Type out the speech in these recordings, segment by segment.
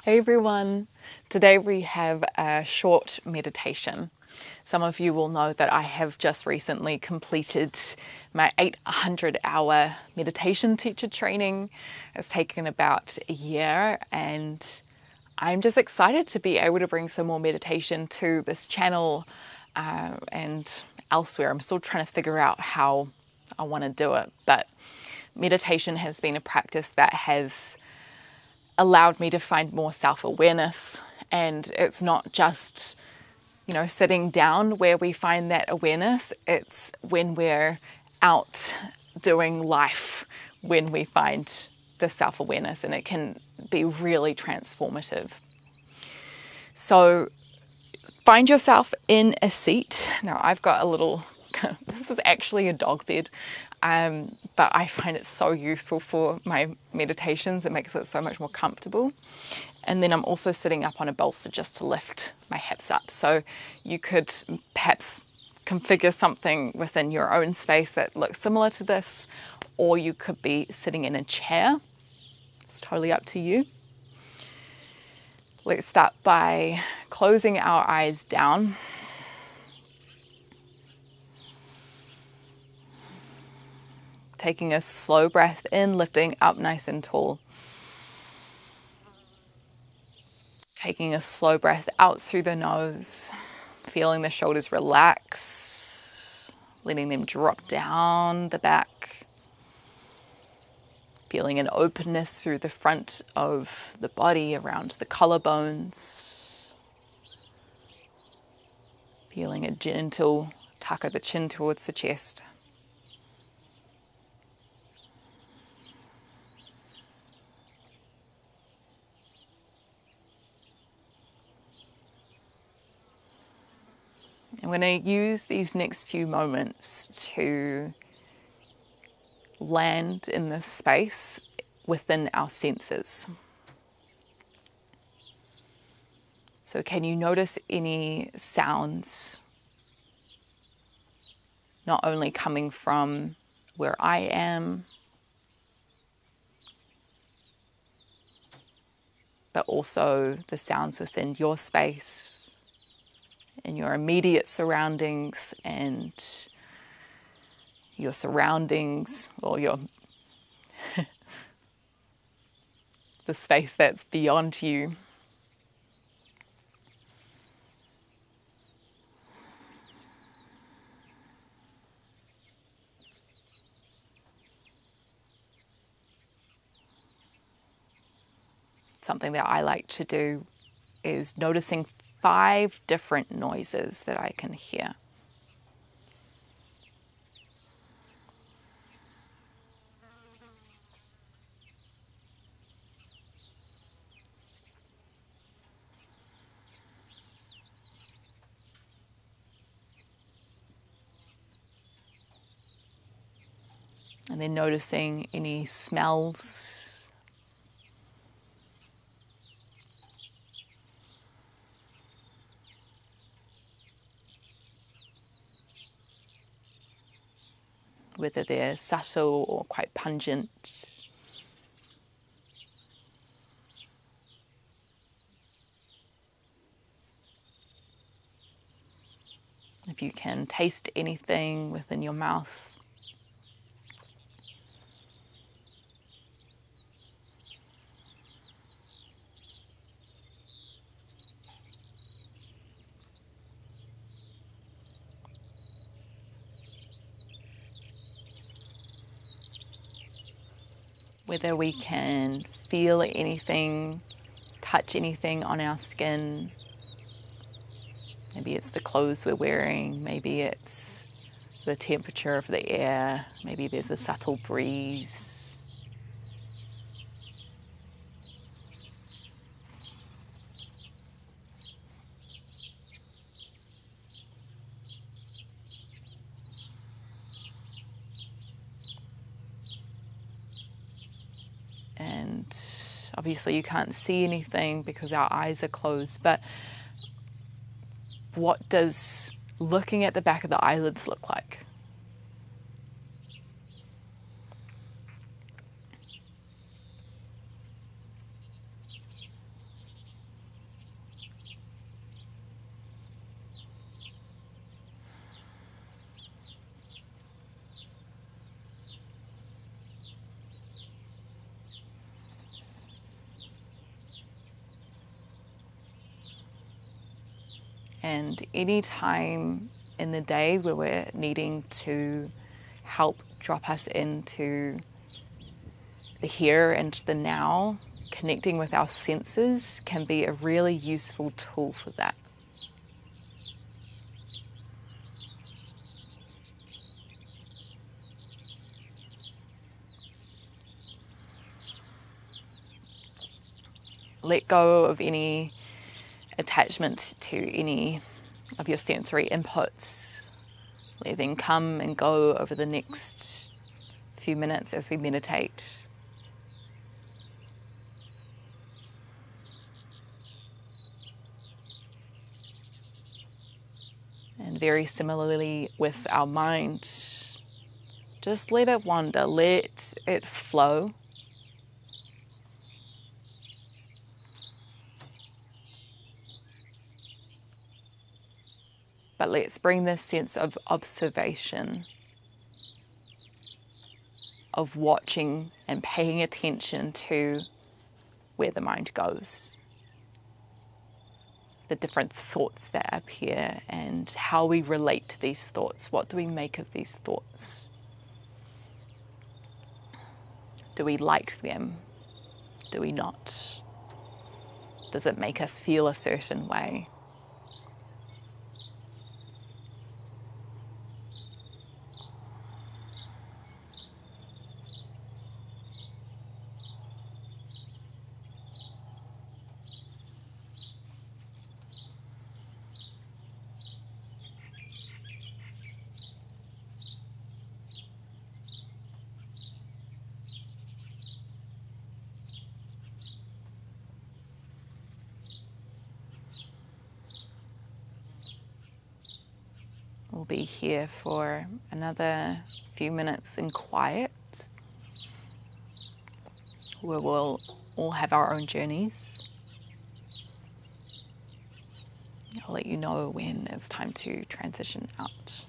Hey everyone, today we have a short meditation. Some of you will know that I have just recently completed my 800-hour meditation teacher training. It's taken about a year and I'm just excited to be able to bring some more meditation to this channel and elsewhere. I'm still trying to figure out how I want to do it, but meditation has been a practice that has allowed me to find more self-awareness, and it's not just sitting down where we find that awareness. It's when we're out doing life when we find the self-awareness, and it can be really transformative. So find yourself in a seat. Now I've got a little this is actually a dog bed, but I find it so useful for my meditations. It makes it so much more comfortable. And then I'm also sitting up on a bolster just to lift my hips up. So you could perhaps configure something within your own space that looks similar to this, or you could be sitting in a chair. It's totally up to you. Let's start by closing our eyes down. Taking a slow breath in, lifting up nice and tall. Taking a slow breath out through the nose, feeling the shoulders relax, letting them drop down the back. Feeling an openness through the front of the body around the collarbones. Feeling a gentle tuck of the chin towards the chest. I'm going to use these next few moments to land in this space within our senses. So can you notice any sounds, not only coming from where I am, but also the sounds within your space, in your immediate surroundings, and your surroundings, or the space that's beyond you. Something that I like to do is noticing 5 different noises that I can hear. And then noticing any smells. Whether they're subtle or quite pungent. If you can taste anything within your mouth. Whether we can feel anything, touch anything on our skin. Maybe it's the clothes we're wearing, maybe it's the temperature of the air, maybe there's a subtle breeze. And obviously you can't see anything because our eyes are closed, but what does looking at the back of the eyelids look like? And any time in the day where we're needing to help drop us into the here and the now, connecting with our senses can be a really useful tool for that. Let go of any attachment to any of your sensory inputs. Let them come and go over the next few minutes as we meditate. And very similarly with our mind, just let it wander, let it flow. But let's bring this sense of observation, of watching and paying attention to where the mind goes, the different thoughts that appear and how we relate to these thoughts. What do we make of these thoughts? Do we like them? Do we not? Does it make us feel a certain way? We'll be here for another few minutes in quiet, where we'll all have our own journeys. I'll let you know when it's time to transition out.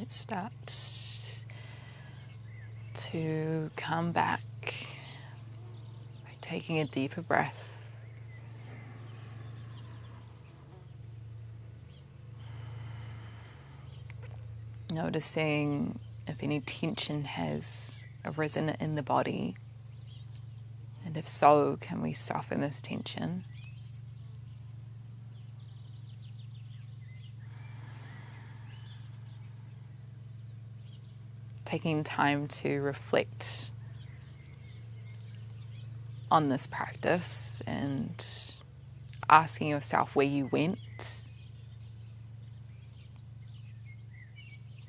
start to come back by taking a deeper breath. Noticing if any tension has arisen in the body, and if so, can we soften this tension? Taking time to reflect on this practice and asking yourself where you went,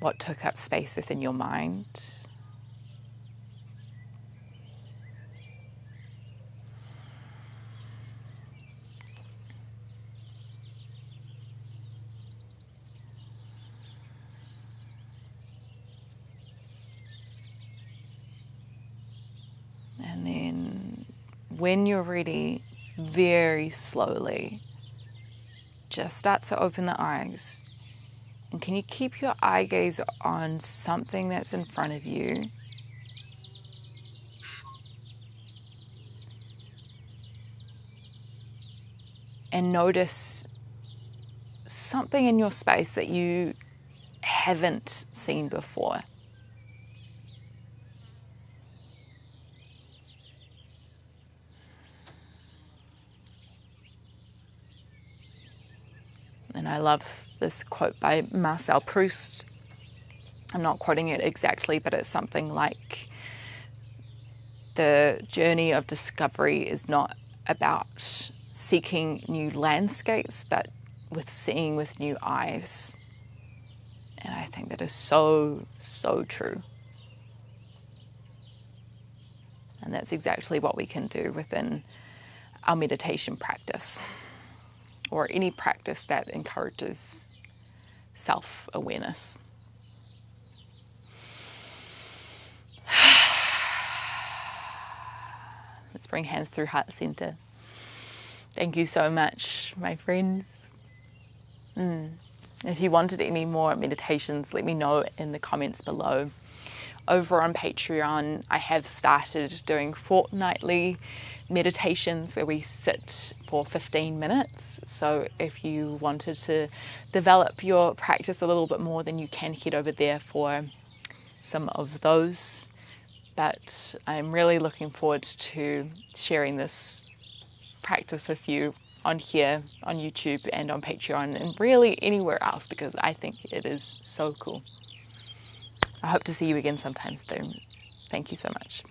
what took up space within your mind. And then when you're ready, very slowly, just start to open the eyes. And can you keep your eye gaze on something that's in front of you? And notice something in your space that you haven't seen before. And I love this quote by Marcel Proust. I'm not quoting it exactly, but it's something like, the journey of discovery is not about seeking new landscapes, but with seeing with new eyes. And I think that is so, so true. And that's exactly what we can do within our meditation practice, or any practice that encourages self-awareness. Let's bring hands through heart center. Thank you so much, my friends. If you wanted any more meditations, let me know in the comments below. Over on Patreon, I have started doing fortnightly meditations where we sit for 15 minutes. So if you wanted to develop your practice a little bit more, then you can head over there for some of those. But I'm really looking forward to sharing this practice with you on here, on YouTube and on Patreon, and really anywhere else, because I think it is so cool. I hope to see you again sometime soon. Thank you so much.